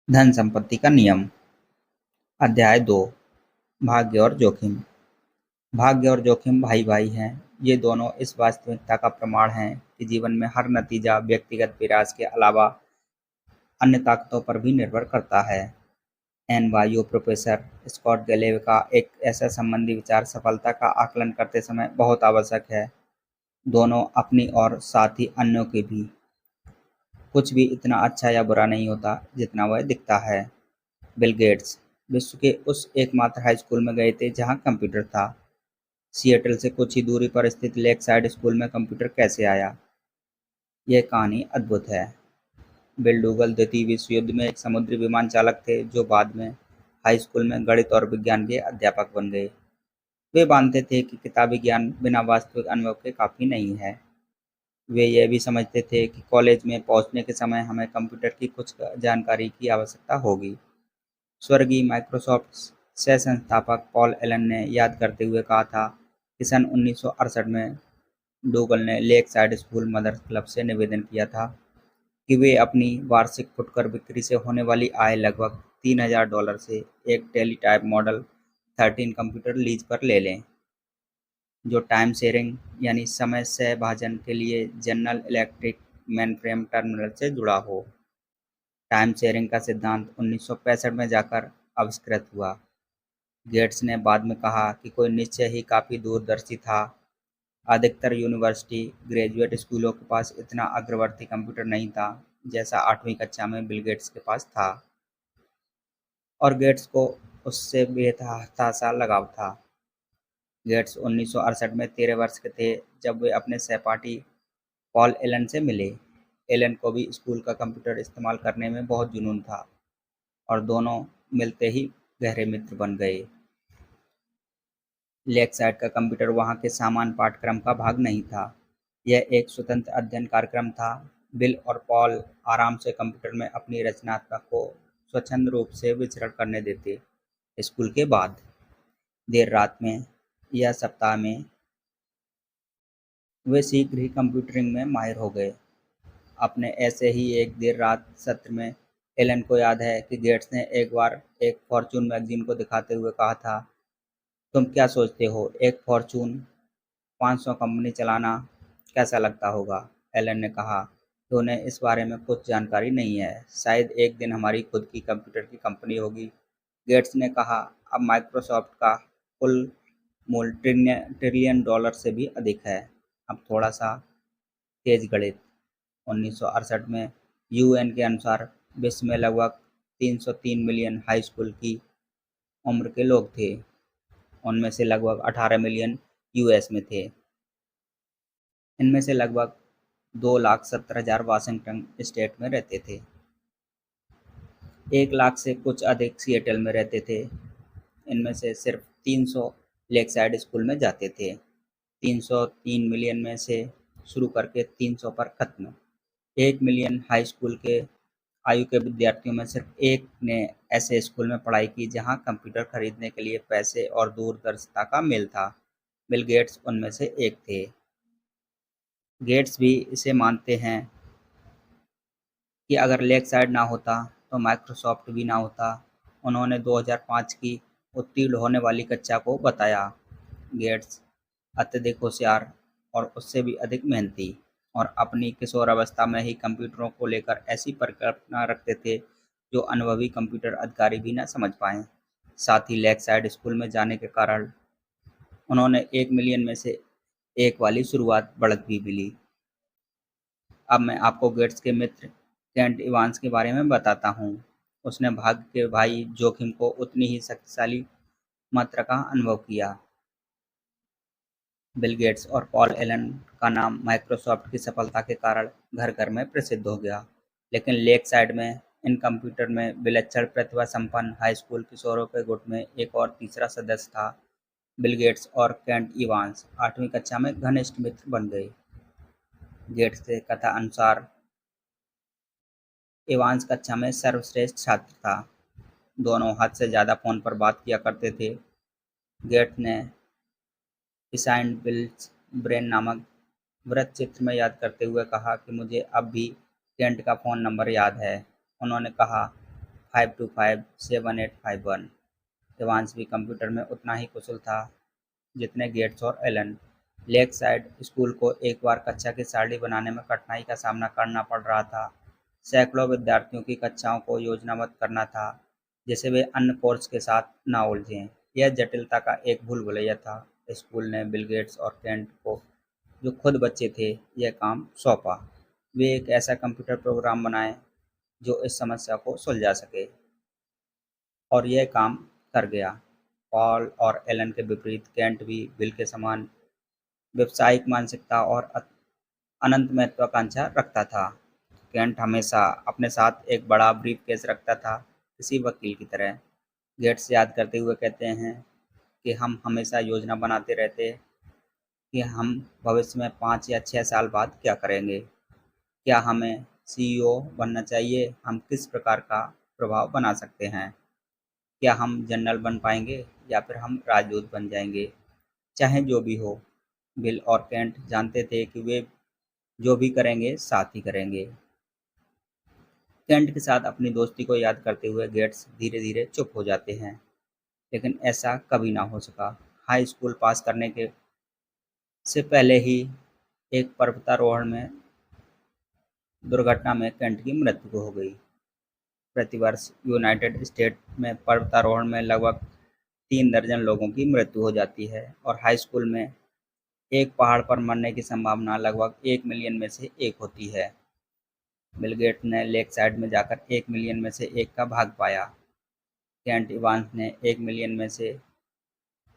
धन संपत्ति का नियम। अध्याय 2। भाग्य और जोखिम। भाग्य और जोखिम भाई भाई हैं। ये दोनों इस वास्तविकता का प्रमाण हैं कि जीवन में हर नतीजा व्यक्तिगत प्रयास के अलावा अन्य ताकतों पर भी निर्भर करता है। एनवायू प्रोफेसर स्कॉट गैलेवे का एक ऐसा संबंधी विचार सफलता का आकलन करते समय बहुत आवश्यक है, दोनों अपनी और साथ ही अन्यों की भी। कुछ भी इतना अच्छा या बुरा नहीं होता जितना वह दिखता है। बिल गेट्स विश्व के उस एकमात्र हाई स्कूल में गए थे जहां कंप्यूटर था। सिएटल से कुछ ही दूरी पर स्थित लेक साइड स्कूल में कंप्यूटर कैसे आया? यह कहानी अद्भुत है। बिल डूगल द्वितीय विश्व युद्ध में एक समुद्री विमान चालक थे जो बाद में हाई स्कूल में गणित और विज्ञान के अध्यापक बन गए। वे मानते थे कि किताबी ज्ञान बिना वास्तविक अनुभव के काफ़ी नहीं है। वे यह भी समझते थे कि कॉलेज में पहुंचने के समय हमें कंप्यूटर की कुछ जानकारी की आवश्यकता होगी। स्वर्गीय माइक्रोसॉफ्ट सह-संस्थापक पॉल एलन ने याद करते हुए कहा था कि सन 1968 में डूगल ने lake side school mothers club से निवेदन किया था कि वे अपनी वार्षिक फुटकर बिक्री से होने वाली आय लगभग $3000 से एक टेलीटाइप मॉडल 13 कंप्यूटर लीज पर ले लें, जो टाइम शेयरिंग यानी समय सहभाजन के लिए जनरल इलेक्ट्रिक मेनफ्रेम टर्मिनल से जुड़ा हो। टाइम शेयरिंग का सिद्धांत 1965 में जाकर आविष्कृत हुआ। गेट्स ने बाद में कहा कि कोई निश्चय ही काफ़ी दूरदर्शी था। अधिकतर यूनिवर्सिटी ग्रेजुएट स्कूलों के पास इतना अग्रवर्ती कंप्यूटर नहीं था जैसा 8वीं कक्षा में बिल गेट्स के पास था, और गेट्स को उससे बेतहाशा लगाव था। गेट्स 1968 में 13 वर्ष के थे जब वे अपने सहपाठी पॉल एलन से मिले। एलन को भी स्कूल का कंप्यूटर इस्तेमाल करने में बहुत जुनून था और दोनों मिलते ही गहरे मित्र बन गए। लेकसाइड का कंप्यूटर वहाँ के सामान्य पाठ्यक्रम का भाग नहीं था। यह एक स्वतंत्र अध्ययन कार्यक्रम था। बिल और पॉल आराम से कंप्यूटर में अपनी रचनात्मकता को स्वच्छंद रूप से विचरण करने देते। स्कूल के बाद देर रात में या सप्ताह में वे शीघ्र ही कंप्यूटरिंग में माहिर हो गए। अपने ऐसे ही एक देर रात सत्र में एलन को याद है कि गेट्स ने एक बार एक फॉर्च्यून मैगजीन को दिखाते हुए कहा था, तुम क्या सोचते हो, एक फॉर्च्यून 500 कंपनी चलाना कैसा लगता होगा? एलन ने कहा कि उन्हें इस बारे में कुछ जानकारी नहीं है। शायद एक दिन हमारी खुद की कंप्यूटर की कंपनी होगी। गेट्स ने कहा, अब माइक्रोसॉफ्ट का कुल मूल्य ट्रिलियन डॉलर से भी अधिक है। अब थोड़ा सा तेज गणित। 1968 में यूएन के अनुसार विश्व में लगभग 303 मिलियन हाई स्कूल की उम्र के लोग थे। उनमें से लगभग 18 मिलियन यूएस में थे। इनमें से लगभग 2,70,000 वाशिंगटन स्टेट में रहते थे। 1 लाख से कुछ अधिक सिएटल में रहते थे। इनमें से सिर्फ 300 लेकसाइड स्कूल में जाते थे। 303 मिलियन में से शुरू करके 300 पर खत्म। 1 मिलियन हाई स्कूल के आयु के विद्यार्थियों में सिर्फ एक ने ऐसे स्कूल में पढ़ाई की जहां कंप्यूटर खरीदने के लिए पैसे और दूरदर्शिता का मेल था। बिल गेट्स उनमें से एक थे। गेट्स भी इसे मानते हैं कि अगर लेकसाइड ना होता तो माइक्रोसॉफ्ट भी ना होता। उन्होंने 2005 की उत्तीर्ण होने वाली कक्षा को बताया। गेट्स अत्यधिक होशियार और उससे भी अधिक मेहनती और अपनी किशोरावस्था में ही कंप्यूटरों को लेकर ऐसी परिकल्पना रखते थे जो अनुभवी कंप्यूटर अधिकारी भी न समझ पाएं। साथ ही लेकसाइड स्कूल में जाने के कारण उन्होंने 1 मिलियन में से एक वाली शुरुआत बढ़त भी मिली। अब मैं आपको गेट्स के मित्र केंट इवांस के बारे में बताता हूँ। उसने भाग्य के भाई जोखिम को उतनी ही शक्तिशाली मात्रा का अनुभव किया। बिल गेट्स और पॉल एलन का नाम माइक्रोसॉफ्ट की सफलता के कारण घर घर में प्रसिद्ध हो गया, लेकिन लेक साइड में इन कंप्यूटर में विलक्षण प्रतिभा संपन्न हाई स्कूल किशोरों के गुट में एक और तीसरा सदस्य था। बिल गेट्स और केंट इवांस 8वीं कक्षा में घनिष्ठ मित्र बन गए। गेट्स के कथा अनुसार इवांस कक्षा में सर्वश्रेष्ठ छात्र था। दोनों हद से ज़्यादा फ़ोन पर बात किया करते थे। गेट्स ने इसाइन बिल्स ब्रेन नामक वृत्त चित्र में याद करते हुए कहा कि मुझे अब भी केंट का फ़ोन नंबर याद है। उन्होंने कहा, 52577851। देवांश भी कंप्यूटर में उतना ही कुशल था जितने गेट्स और एलन। लेक साइड स्कूल को एक बार कक्षा की सारणी बनाने में कठिनाई का सामना करना पड़ रहा था। सैकड़ों विद्यार्थियों की कक्षाओं को योजनाबद्ध करना था, जिसे वे अन्य कोर्स के साथ ना उलझें। यह जटिलता का एक भूल-भुलैया था। स्कूल ने बिल गेट्स और केंट को, जो खुद बच्चे थे, यह काम सौंपा। वे एक ऐसा कंप्यूटर प्रोग्राम बनाएं जो इस समस्या को सुलझा सके, और यह काम कर गया। पॉल और एलन के विपरीत केंट भी बिल के समान व्यावसायिक मानसिकता और अनंत महत्वाकांक्षा रखता था। केंट हमेशा अपने साथ एक बड़ा ब्रीफकेस रखता था, किसी वकील की तरह। गेट्स याद करते हुए कहते हैं कि हम हमेशा योजना बनाते रहते कि हम भविष्य में 5 या 6 साल बाद क्या करेंगे। क्या हमें सीईओ बनना चाहिए? हम किस प्रकार का प्रभाव बना सकते हैं? क्या हम जनरल बन पाएंगे या फिर हम राजदूत बन जाएंगे? चाहे जो भी हो, बिल और केंट जानते थे कि वे जो भी करेंगे साथ ही करेंगे। केंट के साथ अपनी दोस्ती को याद करते हुए गेट्स धीरे धीरे चुप हो जाते हैं, लेकिन ऐसा कभी ना हो सका। हाई स्कूल पास करने के से पहले ही एक पर्वतारोहण में दुर्घटना में केंट की मृत्यु हो गई। प्रतिवर्ष यूनाइटेड स्टेट में पर्वतारोहण में लगभग 3 दर्जन लोगों की मृत्यु हो जाती है, और हाई स्कूल में एक पहाड़ पर मरने की संभावना लगभग 1 मिलियन में से एक होती है। बिल गेट्स ने लेक साइड में जाकर 1 मिलियन में से एक का भाग पाया। केंट इवांस ने 1 मिलियन में से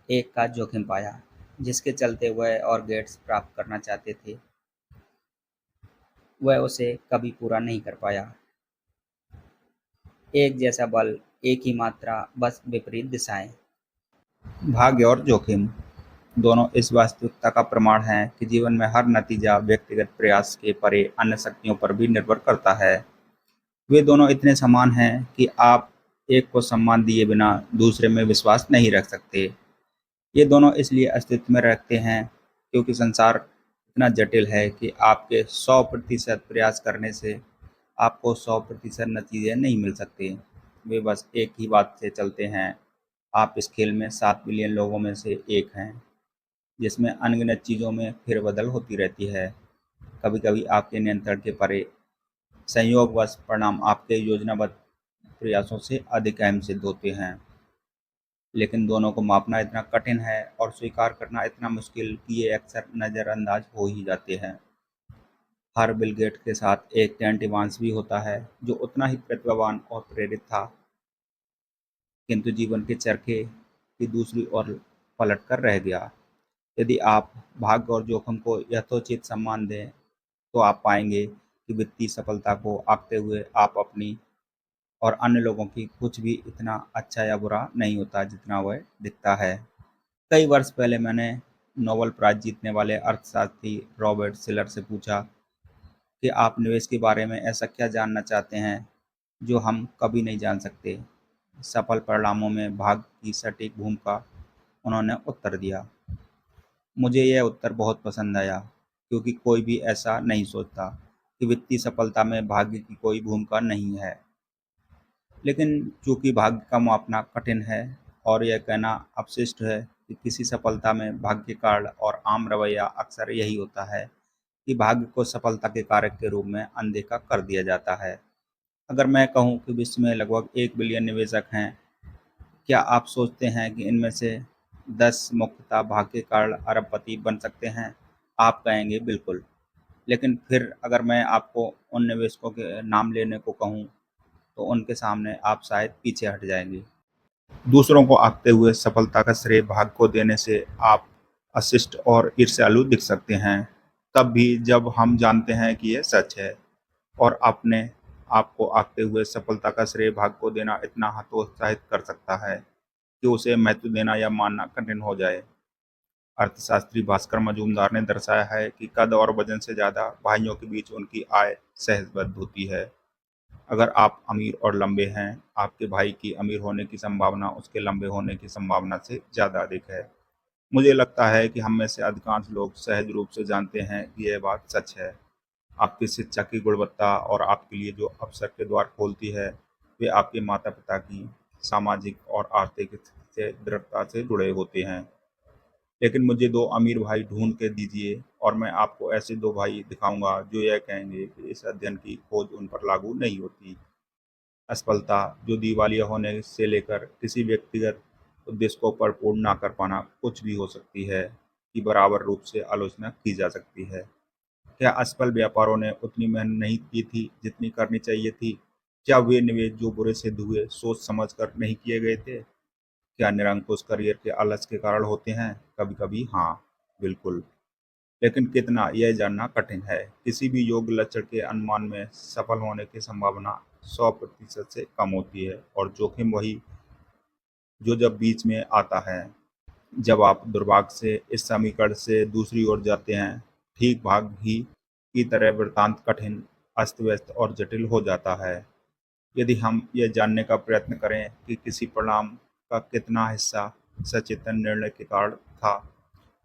एक का जोखिम पाया, जिसके चलते वह और गेट्स प्राप्त करना चाहते थे, वह उसे कभी पूरा नहीं कर पाया। एक जैसा बल, एक ही मात्रा, बस विपरीत दिशाएं। भाग्य और जोखिम दोनों इस वास्तविकता का प्रमाण हैं कि जीवन में हर नतीजा व्यक्तिगत प्रयास के परे अन्य शक्तियों पर भी निर्भर करता है। वे दोनों इतने समान हैं कि आप एक को सम्मान दिए बिना दूसरे में विश्वास नहीं रख सकते। ये दोनों इसलिए अस्तित्व में रखते हैं क्योंकि संसार इतना जटिल है कि आपके 100% प्रयास करने से आपको 100% नतीजे नहीं मिल सकते। वे बस एक ही बात से चलते हैं। आप इस खेल में 7 बिलियन लोगों में से एक हैं, जिसमें अनगिनत चीज़ों में फेरबदल होती रहती है। कभी-कभी आपके नियंत्रण के परे संयोगवश परिणाम आपके योजनाबद्ध प्रयासों से अधिक अहम सिद्ध होते हैं। लेकिन दोनों को मापना इतना कठिन है और स्वीकार करना इतना मुश्किल कि ये अक्सर नज़रअंदाज हो ही जाते हैं। हर बिल गेट्स के साथ एक केंट इवांस भी होता है, जो उतना ही प्रतिभावान और प्रेरित था, किंतु जीवन के चरखे की दूसरी ओर पलट कर रह गया। यदि आप भाग्य और जोखिम को यथोचित सम्मान दें, तो आप पाएंगे कि वित्तीय सफलता को आंकते हुए आप अपनी और अन्य लोगों की कुछ भी इतना अच्छा या बुरा नहीं होता जितना वह दिखता है। कई वर्ष पहले मैंने नोबेल प्राइज जीतने वाले अर्थशास्त्री रॉबर्ट शिलर से पूछा कि आप निवेश के बारे में ऐसा क्या जानना चाहते हैं जो हम कभी नहीं जान सकते। सफल परिणामों में भाग्य की सटीक भूमिका, उन्होंने उत्तर दिया। मुझे यह उत्तर बहुत पसंद आया, क्योंकि कोई भी ऐसा नहीं सोचता कि वित्तीय सफलता में भाग्य की कोई भूमिका नहीं है। लेकिन चूंकि भाग्य का मापना कठिन है और यह कहना अपशिष्ट है कि किसी सफलता में भाग्य के कारण, और आम रवैया अक्सर यही होता है कि भाग्य को सफलता के कारक के रूप में अनदेखा कर दिया जाता है। अगर मैं कहूं कि विश्व में लगभग 1 बिलियन निवेशक हैं, क्या आप सोचते हैं कि इनमें से 10 मुख्यतः भाग्य के कारण अरबपति बन सकते हैं? आप कहेंगे बिल्कुल। लेकिन फिर अगर मैं आपको उन निवेशकों के नाम लेने को कहूं, तो उनके सामने आप शायद पीछे हट जाएंगे। दूसरों को आंकते हुए सफलता का श्रेय भाग्य को देने से आप अशिष्ट और ईर्ष्यालु दिख सकते हैं, तब भी जब हम जानते हैं कि यह सच है। और अपने आप को आंकते हुए सफलता का श्रेय भाग्य को देना इतना हतोत्साहित कर सकता है कि उसे महत्व देना या मानना कठिन हो जाए। अर्थशास्त्री भास्कर मजूमदार ने दर्शाया है कि कद और वजन से ज्यादा भाइयों के बीच उनकी आय सहजबद्ध होती है। अगर आप अमीर और लंबे हैं, आपके भाई की अमीर होने की संभावना उसके लंबे होने की संभावना से ज़्यादा अधिक है। मुझे लगता है कि हम में से अधिकांश लोग सहज रूप से जानते हैं कि यह बात सच है। आपकी शिक्षा की गुणवत्ता और आपके लिए जो अवसर के द्वार खोलती है, वे आपके माता-पिता की सामाजिक और आर्थिक स्थिति से दृढ़ता से जुड़े होते हैं। लेकिन मुझे 2 अमीर भाई ढूँढ के दीजिए और मैं आपको ऐसे 2 भाई दिखाऊँगा जो यह कहेंगे कि इस अध्ययन की खोज उन पर लागू नहीं होती। असफलता, जो दिवालिया होने से लेकर किसी व्यक्तिगत उद्देश्य को परिपूर्ण ना कर पाना कुछ भी हो सकती है, की बराबर रूप से आलोचना की जा सकती है। क्या असफल व्यापारों ने उतनी मेहनत नहीं की थी जितनी करनी चाहिए थी? क्या वे निवेश जो बुरे सिद्ध हुए सोच समझ कर नहीं किए गए थे? क्या निरंकुश करियर के आलस्य के कारण होते हैं? कभी-कभी हाँ, बिल्कुल। लेकिन कितना, यह जानना कठिन है। किसी भी योग्य लक्ष्य के अनुमान में सफल होने की संभावना 100% से कम होती है और जोखिम वही जो जब बीच में आता है। जब आप दुर्भाग्य से इस समीकरण से दूसरी ओर जाते हैं, ठीक भाग ही की तरह वृत्तांत कठिन, अस्त-व्यस्त और जटिल हो जाता है। यदि हम यह जानने का प्रयत्न करें कि किसी परिणाम का कितना हिस्सा सचेतन निर्णय के कारण था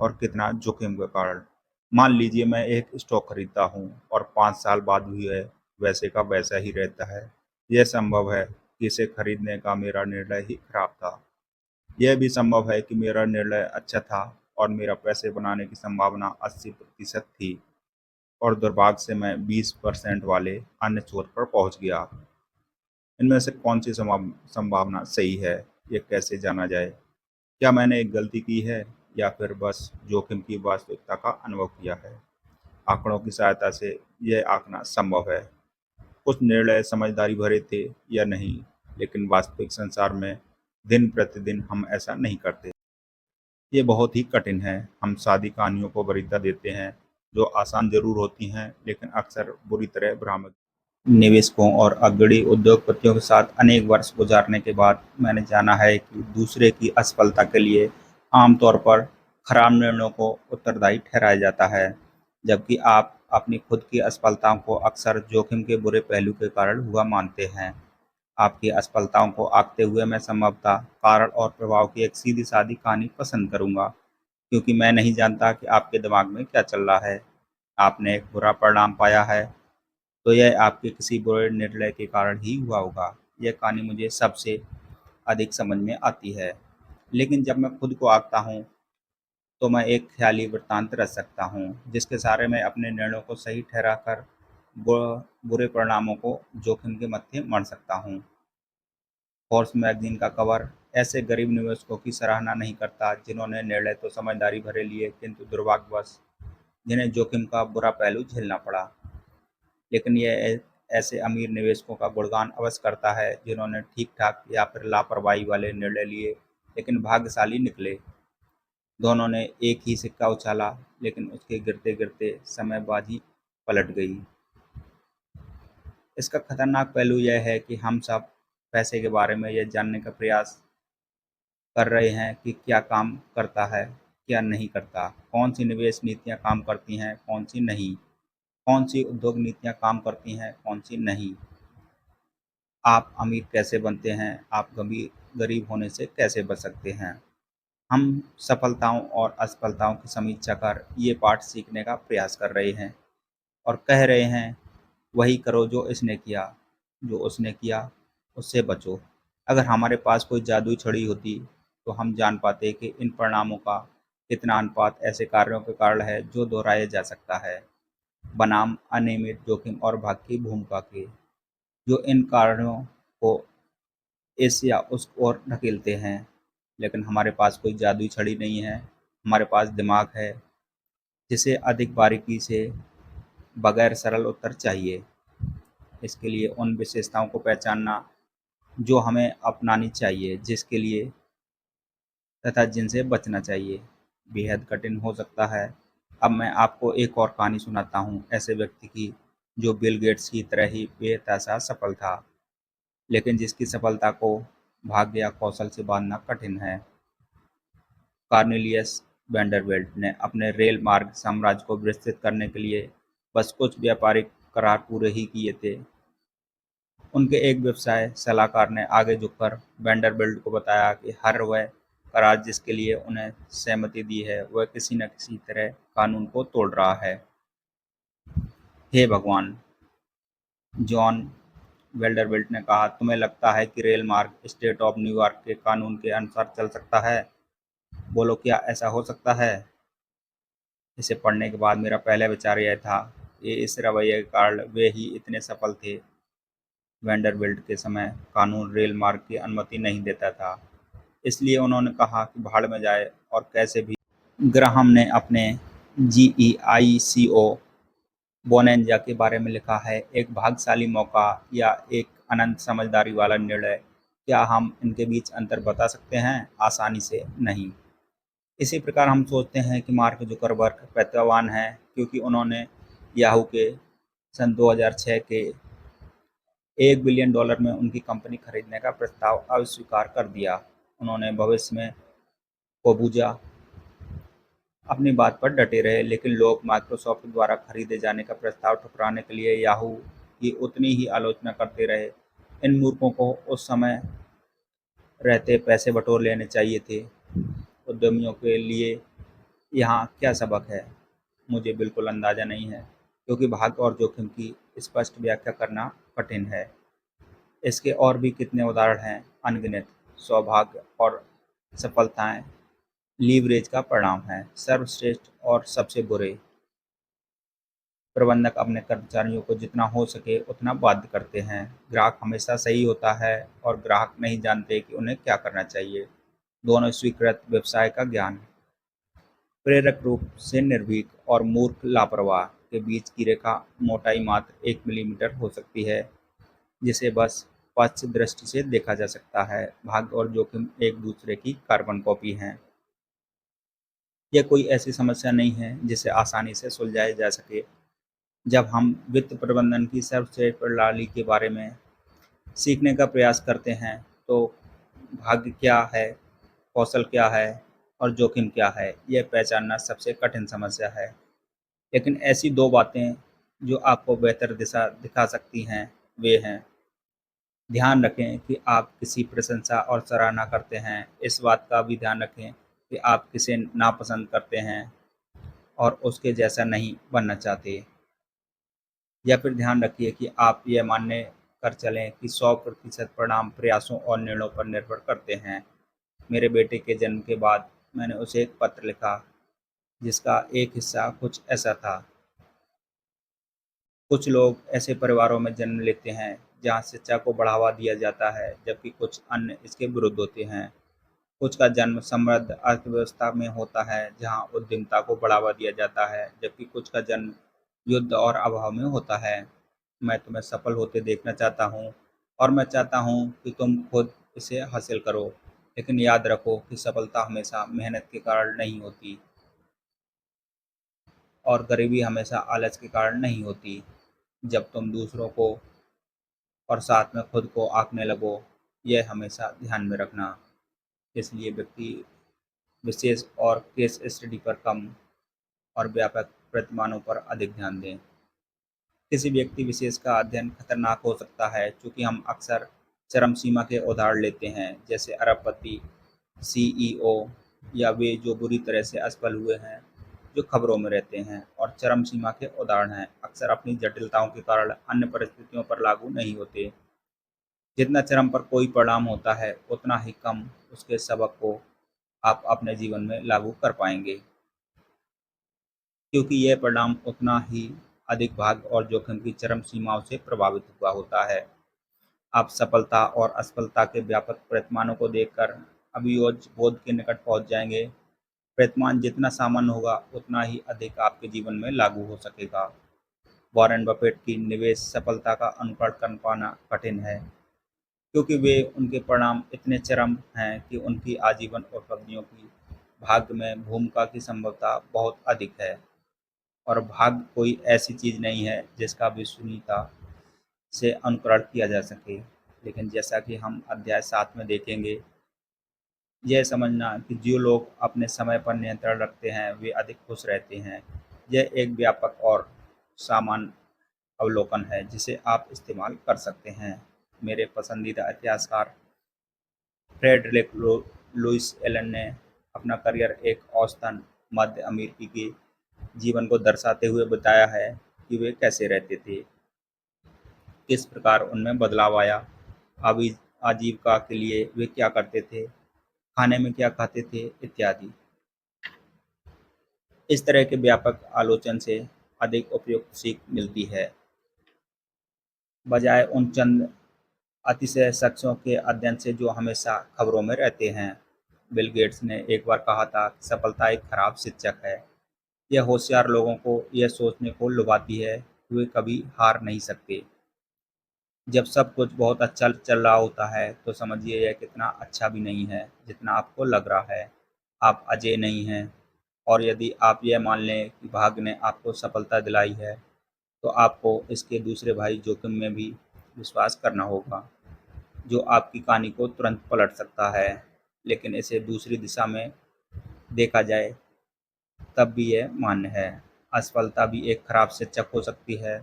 और कितना जोखिम के कारण। मान लीजिए मैं एक स्टॉक खरीदता हूँ और 5 साल बाद भी यह वैसे का वैसा ही रहता है। यह संभव है कि इसे खरीदने का मेरा निर्णय ही खराब था। यह भी संभव है कि मेरा निर्णय अच्छा था और मेरा पैसे बनाने की संभावना 80% थी और दुर्भाग्य से मैं 20% वाले अन्य छोर पर पहुंच गया। इनमें से कौन सी संभावना सही है, ये कैसे जाना जाए? क्या मैंने एक गलती की है या फिर बस जोखिम की वास्तविकता का अनुभव किया है? आंकड़ों की सहायता से यह आंकना संभव है। कुछ निर्णय समझदारी भरे थे या नहीं, लेकिन वास्तविक संसार में दिन प्रतिदिन हम ऐसा नहीं करते। ये बहुत ही कठिन है। हम सादी कहानियों को वरीयता देते हैं जो आसान जरूर होती हैं लेकिन अक्सर बुरी तरह भ्रामक। निवेशकों और अग्रणी उद्योगपतियों के साथ अनेक वर्ष गुजारने के बाद मैंने जाना है कि दूसरे की असफलता के लिए आमतौर पर खराब निर्णयों को उत्तरदायी ठहराया जाता है, जबकि आप अपनी खुद की असफलताओं को अक्सर जोखिम के बुरे पहलू के कारण हुआ मानते हैं। आपकी असफलताओं को आंकते हुए मैं संभवतः कारण और प्रभाव की एक सीधी-सादी कहानी पसंद करूंगा, क्योंकि मैं नहीं जानता कि आपके दिमाग में क्या चल रहा है। आपने एक बुरा परिणाम पाया है, तो यह आपके किसी बुरे निर्णय के कारण ही हुआ होगा। यह कहानी मुझे सबसे अधिक समझ में आती है। लेकिन जब मैं खुद को आंकता हूँ, तो मैं एक ख़्याली वृत्तांत रच सकता हूँ, जिसके सहारे मैं अपने निर्णयों को सही ठहराकर बुरे परिणामों को जोखिम के मत्थे मढ़ सकता हूँ। फोर्ब्स मैगज़ीन का कवर ऐसे गरीब निवेशकों की सराहना नहीं करता जिन्होंने निर्णय तो समझदारी भरे लिए, किंतु दुर्भाग्यवश जिन्हें जोखिम का बुरा पहलू झेलना पड़ा। लेकिन यह ऐसे अमीर निवेशकों का गुणगान अवश्य करता है जिन्होंने ठीक-ठाक या फिर लापरवाही वाले निर्णय लिए लेकिन भाग्यशाली निकले। दोनों ने एक ही सिक्का उछाला, लेकिन उसके गिरते-गिरते समय बाजी पलट गई। इसका खतरनाक पहलू यह है कि हम सब पैसे के बारे में यह जानने का प्रयास कर रहे हैं कि क्या काम करता है, क्या नहीं करता, कौन सी निवेश नीतियाँ काम करती हैं, कौन सी नहीं, कौन सी उद्योग नीतियाँ काम करती हैं, कौन सी नहीं। आप अमीर कैसे बनते हैं, आप गरीब होने से कैसे बच सकते हैं। हम सफलताओं और असफलताओं की समीक्षा कर ये पाठ सीखने का प्रयास कर रहे हैं और कह रहे हैं, वही करो जो इसने किया, जो उसने किया उससे बचो। अगर हमारे पास कोई जादुई छड़ी होती, तो हम जान पाते कि इन परिणामों का कितना अनुपात ऐसे कार्यों के कारण है जो दोहराया जा सकता है, बनाम अनियमित जोखिम और भाग्य की भूमिका के, जो इन कारणों को इस या उस ओर ढकेलते हैं। लेकिन हमारे पास कोई जादुई छड़ी नहीं है, हमारे पास दिमाग है, जिसे अधिक बारीकी से बगैर सरल उत्तर चाहिए। इसके लिए उन विशेषताओं को पहचानना जो हमें अपनानी चाहिए, जिसके लिए तथा जिनसे बचना चाहिए, बेहद कठिन हो सकता है। अब मैं आपको एक और कहानी सुनाता हूँ, ऐसे व्यक्ति की जो बिल गेट्स की तरह ही बेतहाशा सफल था, लेकिन जिसकी सफलता को भाग्य या कौशल से बांधना कठिन है। कॉर्नेलियस वैंडरबिल्ट ने अपने रेल मार्ग साम्राज्य को विस्तृत करने के लिए बस कुछ व्यापारिक करार पूरे ही किए थे। उनके एक व्यवसाय सलाहकार ने आगे झुककर वैंडरबिल्ट को बताया कि हर वह करार जिसके लिए उन्हें सहमति दी है, वह किसी न किसी तरह कानून को तोड़ रहा है। हे भगवान! जॉन वेंडरबिल्ट ने कहा, तुम्हें लगता है कि रेल मार्ग स्टेट ऑफ न्यूयॉर्क के कानून के अनुसार चल सकता है? बोलो, क्या ऐसा हो सकता है? इसे पढ़ने के बाद मेरा पहला विचार यह था कि इस रवैये के कारण वे ही इतने सफल थे। वेंडरबिल्ट के समय कानून रेल मार्ग की अनुमति नहीं देता था, इसलिए उन्होंने कहा कि भाड़ में जाए और कैसे भी। ग्राहम ने अपने जीईआईसीओ बोनेंजा के बारे में लिखा है, एक भाग्यशाली मौका या एक अनंत समझदारी वाला निर्णय। क्या हम इनके बीच अंतर बता सकते हैं? आसानी से नहीं। इसी प्रकार हम सोचते हैं कि मार्क जुकरबर्ग प्रतिभावान हैं क्योंकि उन्होंने याहू के सन 2006 के $1 बिलियन में उनकी कंपनी खरीदने का प्रस्ताव अस्वीकार कर दिया। उन्होंने भविष्य में कोबूजा अपनी बात पर डटे रहे, लेकिन लोग माइक्रोसॉफ्ट द्वारा खरीदे जाने का प्रस्ताव ठुकराने के लिए याहू की उतनी ही आलोचना करते रहे। इन मूर्खों को उस समय रहते पैसे बटोर लेने चाहिए थे। उद्यमियों के लिए यहाँ क्या सबक है, मुझे बिल्कुल अंदाजा नहीं है, क्योंकि भाग्य और जोखिम की स्पष्ट व्याख्या करना कठिन है। इसके और भी कितने उदाहरण हैं, अनगिनत। सौभाग्य और सफलताएं लीवरेज का परिणाम है। सर्वश्रेष्ठ और सबसे बुरे प्रबंधक अपने कर्मचारियों को जितना हो सके उतना बाध्य करते हैं। ग्राहक हमेशा सही होता है और ग्राहक नहीं जानते कि उन्हें क्या करना चाहिए। दोनों स्वीकृत व्यवसाय का ज्ञान। प्रेरक रूप से निर्भीक और मूर्ख लापरवाह के बीच की रेखा मोटाई मात्र 1 मिलीमीटर हो सकती है, जिसे बस पक्ष दृष्टि से देखा जा सकता है। भाग्य और जोखिम एक दूसरे की कार्बन कॉपी हैं। यह कोई ऐसी समस्या नहीं है जिसे आसानी से सुलझाया जा सके। जब हम वित्त प्रबंधन की सर्वश्रेष्ठ प्रणाली के बारे में सीखने का प्रयास करते हैं, तो भाग्य क्या है, कौशल क्या है और जोखिम क्या है, यह पहचानना सबसे कठिन समस्या है। लेकिन ऐसी दो बातें जो आपको बेहतर दिशा दिखा सकती हैं, वे हैं: ध्यान रखें कि आप किसी प्रशंसा और सराहना करते हैं। इस बात का भी ध्यान रखें कि आप किसे नापसंद करते हैं और उसके जैसा नहीं बनना चाहते। या फिर ध्यान रखिए कि आप यह मानने कर चलें कि 100% परिणाम प्रयासों और निर्णयों पर निर्भर करते हैं। मेरे बेटे के जन्म के बाद मैंने उसे एक पत्र लिखा, जिसका एक हिस्सा कुछ ऐसा था: कुछ लोग ऐसे परिवारों में जन्म लेते हैं जहाँ शिक्षा को बढ़ावा दिया जाता है, जबकि कुछ अन्य इसके विरुद्ध होते हैं। कुछ का जन्म समृद्ध अर्थव्यवस्था में होता है जहाँ उद्यमिता को बढ़ावा दिया जाता है, जबकि कुछ का जन्म युद्ध और अभाव में होता है। मैं तुम्हें सफल होते देखना चाहता हूँ और मैं चाहता हूँ कि तुम खुद इसे हासिल करो, लेकिन याद रखो कि सफलता हमेशा मेहनत के कारण नहीं होती और गरीबी हमेशा आलस के कारण नहीं होती। जब तुम दूसरों को और साथ में खुद को आंकने लगो, यह हमेशा ध्यान में रखना। इसलिए व्यक्ति विशेष और केस स्टडी पर कम और व्यापक प्रतिमानों पर अधिक ध्यान दें। किसी व्यक्ति विशेष का अध्ययन खतरनाक हो सकता है, क्योंकि हम अक्सर चरम सीमा के उदाहरण लेते हैं, जैसे अरबपति, सीईओ या वे जो बुरी तरह से असफल हुए हैं, जो खबरों में रहते हैं और चरम सीमा के उदाहरण हैं, अक्सर अपनी जटिलताओं के कारण अन्य परिस्थितियों पर लागू नहीं होते। जितना चरम पर कोई परिणाम होता है, उतना ही कम उसके सबक को आप अपने जीवन में लागू कर पाएंगे, क्योंकि यह परिणाम उतना ही अधिक भाग्य और जोखिम की चरम सीमाओं से प्रभावित हुआ होता है। आप सफलता और असफलता के व्यापक प्रतिमानों को देखकर अभियोज्य बोध के निकट पहुंच जाएंगे। प्रतिमान जितना सामान्य होगा, उतना ही अधिक आपके जीवन में लागू हो सकेगा। वॉरेन बफेट की निवेश सफलता का अनुकरण कर पाना कठिन है, क्योंकि वे उनके परिणाम इतने चरम हैं कि उनकी आजीवन उपलब्धियों की भाग्य में भूमिका की संभवता बहुत अधिक है। और भाग्य कोई ऐसी चीज़ नहीं है जिसका विश्वसनीयता से अनुकरण किया जा सके। लेकिन जैसा कि हम अध्याय 7 में देखेंगे, यह समझना कि जो लोग अपने समय पर नियंत्रण रखते हैं वे अधिक खुश रहते हैं, यह एक व्यापक और सामान्य अवलोकन है जिसे आप इस्तेमाल कर सकते हैं। मेरे पसंदीदा इतिहासकार फ्रेडरिक लुइस एलन ने अपना करियर एक औसतन मध्य अमेरिकी के जीवन को दर्शाते हुए बताया है कि वे कैसे रहते थे। किस प्रकार उनमें बदलाव आया, अभी आजीविका के लिए वे क्या करते थे, खाने में क्या खाते थे इत्यादि। इस तरह के व्यापक आलोचन से अधिक उपयुक्त सीख मिलती है, बजाय उन चंद अतिशय शख्सों के अध्ययन से जो हमेशा खबरों में रहते हैं। बिल गेट्स ने एक बार कहा था कि सफलता एक खराब शिक्षक है। यह होशियार लोगों को यह सोचने को लुभाती है कि वे कभी हार नहीं सकते। जब सब कुछ बहुत अच्छा चल रहा होता है तो समझिए यह कितना अच्छा भी नहीं है जितना आपको लग रहा है। आप अजेय नहीं हैं, और यदि आप यह मान लें कि भाग्य ने आपको सफलता दिलाई है तो आपको इसके दूसरे भाई जोखिम में भी विश्वास करना होगा, जो आपकी कहानी को तुरंत पलट सकता है। लेकिन इसे दूसरी दिशा में देखा जाए तब भी यह मान्य है। असफलता भी एक खराब शिक्षक हो सकती है,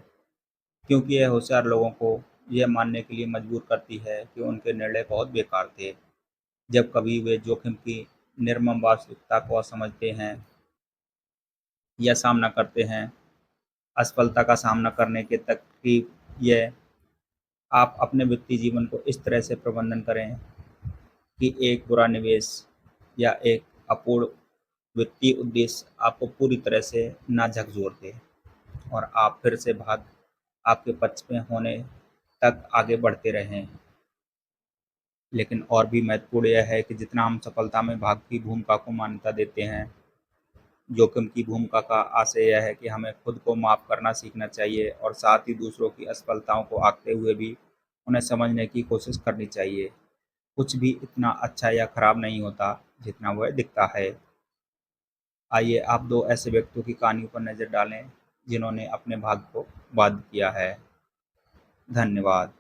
क्योंकि यह होशियार लोगों को यह मानने के लिए मजबूर करती है कि उनके निर्णय बहुत बेकार थे। जब कभी वे जोखिम की निर्मम वास्तविकता को समझते हैं या सामना करते हैं, असफलता का सामना करने के तरकीब यह आप अपने वित्तीय जीवन को इस तरह से प्रबंधन करें कि एक बुरा निवेश या एक अपूर्ण वित्तीय उद्देश्य आपको पूरी तरह से ना झकझोर दे और आप फिर से भाग आपके पक्ष में होने तक आगे बढ़ते रहें। लेकिन और भी महत्वपूर्ण यह है कि जितना हम सफलता में भाग्य की भूमिका को मान्यता देते हैं, जोखिम की भूमिका का आशय यह है कि हमें खुद को माफ़ करना सीखना चाहिए और साथ ही दूसरों की असफलताओं को आंकते हुए भी उन्हें समझने की कोशिश करनी चाहिए। कुछ भी इतना अच्छा या खराब नहीं होता जितना वह दिखता है। आइए आप दो ऐसे व्यक्तियों की कहानियों पर नज़र डालें जिन्होंने अपने भाग्य को बाधित किया है। धन्यवाद।